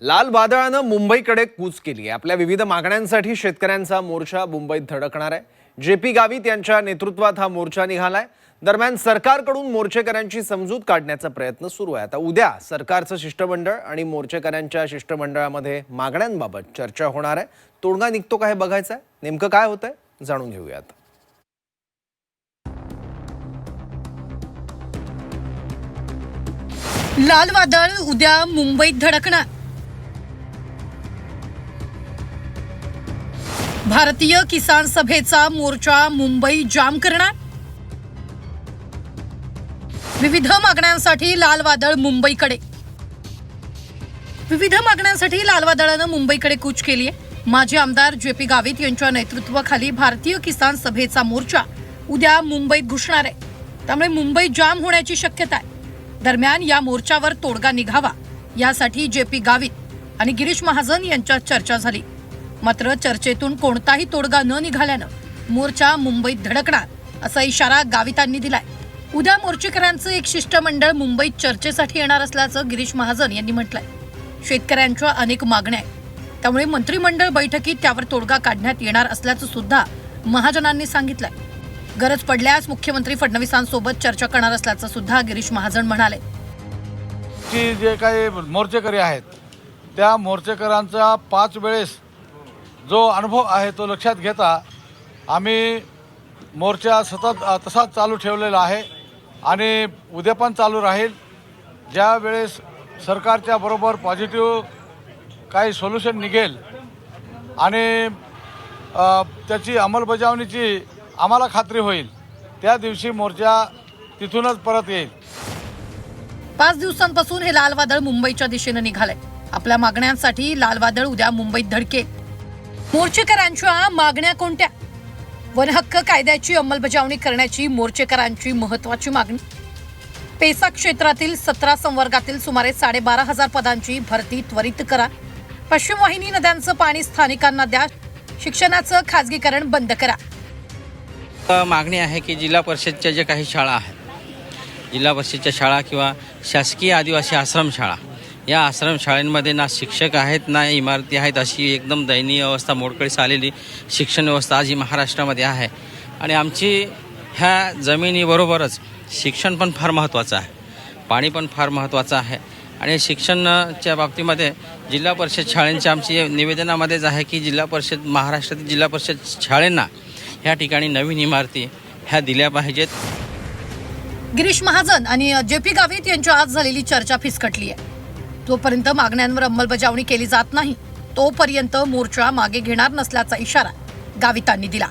लाल वादळानं मुंबईकडे कूच केली आहे। आपल्या विविध मागण्यांसाठी शेतकऱ्यांचा मोर्चा मुंबईत धडकणार आहे। जेपी गावित यांच्या नेतृत्वात हा मोर्चा निघालाय। दरम्यान सरकारकडून मोर्चेकऱ्यांची समजूत काढण्याचा प्रयत्न सुरू आहे। आता उद्या सरकारचं शिष्टमंडळ आणि मोर्चेकऱ्यांच्या शिष्टमंडळामध्ये मागण्यांबाबत चर्चा होणार आहे। तोडगा निघतो का हे बघायचं आहे। नेमकं काय होतंय जाणून घेऊयात। लाल वादळ उद्या मुंबईत धडकणार। भारतीय किसान सभेचा मोर्चा मुंबई जाम करणार। विविध मागण्यांसाठी लाल वादळ मुंबईकडे। विविध मागण्यांसाठी लाल वादळानं मुंबईकडे कूच केली आहे। माजी आमदार जेपी गावित यांच्या नेतृत्वाखाली भारतीय किसान सभेचा मोर्चा उद्या मुंबईत घुसणार आहे। त्यामुळे मुंबई जाम होण्याची शक्यता आहे। दरम्यान या मोर्चावर तोडगा निघावा यासाठी जेपी गावित आणि गिरीश महाजन यांच्यात चर्चा झाली। मात्र चर्चेतून कोणताही तोडगा न निघाल्यानं मोर्चा मुंबईत धडकणार असा इशारा गावितांनी दिलाय। उद्या मोर्चेकऱ्यांचं एक शिष्टमंडळ मुंबईत चर्चेसाठी येणार असल्याचं गिरीश महाजन यांनी म्हटलंय। शेतकऱ्यांच्या अनेक मागण्या आहेत, त्यामुळे मंत्रिमंडळ बैठकीत त्यावर तोडगा काढण्यात येणार असल्याचं सुद्धा महाजनांनी सांगितलंय। गरज पडल्यास मुख्यमंत्री फडणवीसांसोबत चर्चा करणार असल्याचं सुद्धा गिरीश महाजन म्हणाले। की जे काही मोर्चेकरी आहेत त्या मोर्चेकरांचा 5 वेळेस जो अनुभव आहे तो लक्षात घेता आम्ही मोर्चा सतत तसाच चालू ठेवलेला आहे आणि उद्या पण चालू राहील। ज्या वेळेस सरकारच्या बरोबर पॉझिटिव्ह काही सोल्युशन निघेल आणि त्याची अंमलबजावणीची आम्हाला खात्री होईल त्या दिवशी मोर्चा तिथूनच परत येईल। 5 दिवसांपासून हे लाल वादळ मुंबईच्या दिशेने निघालंय। आपल्या मागण्यांसाठी लाल वादळ उद्या मुंबईत धडकेल। मोर्चेकरांच्या मागण्या कोणत्या? वन हक्क कायद्याची अंमलबजावणी करण्याची मोर्चेकरांची महत्वाची मागणी। पेसा क्षेत्रातील 17 संवर्गातील सुमारे 12,500 पदांची भरती त्वरित करा। पश्चिम वाहिनी नद्यांचं पाणी स्थानिकांना द्या। शिक्षणाचं खाजगीकरण बंद करा। मागणी आहे की जिल्हा परिषदच्या जे काही शाळा आहेत, जिल्हा परिषदच्या शाळा किंवा शासकीय आदिवासी आश्रमशाळा, या आश्रमशाळांमध्ये ना शिक्षक आहेत ना इमारती आहेत, अशी एकदम दयनीय अवस्था, मोडकळीस आलेली शिक्षण व्यवस्था आज ही महाराष्ट्रामध्ये आहे। आणि आमची ह्या जमिनीबरोबरच शिक्षण पण फार महत्त्वाचं आहे, पाणी पण फार महत्त्वाचं आहे। आणि शिक्षणाच्या बाबतीमध्ये जिल्हा परिषद शाळांच्या आमची निवेदनामध्येच आहे की जिल्हा परिषद महाराष्ट्रातील जिल्हा परिषद शाळांना ह्या ठिकाणी नवीन इमारती ह्या दिल्या पाहिजेत। गिरीश महाजन आणि जेपी गावित यांची आज झालेली चर्चा फिसकटली आहे। जोपर्यंत मागण्यांवर अंमलबजावणी केली जात नाही तोपर्यंत मोर्चा मागे घेणार नसल्याचा इशारा गावितांनी दिला।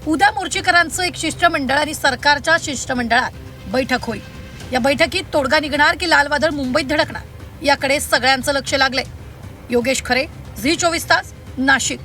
उद्या मोर्चेकरांचं एक शिष्टमंडळ आणि सरकारच्या शिष्टमंडळात बैठक होईल। या बैठकीत तोडगा निघणार की लाल वादळ मुंबईत धडकणार याकडे सगळ्यांचं लक्ष लागलंय। योगेश खरे, झी 24 तास, नाशिक।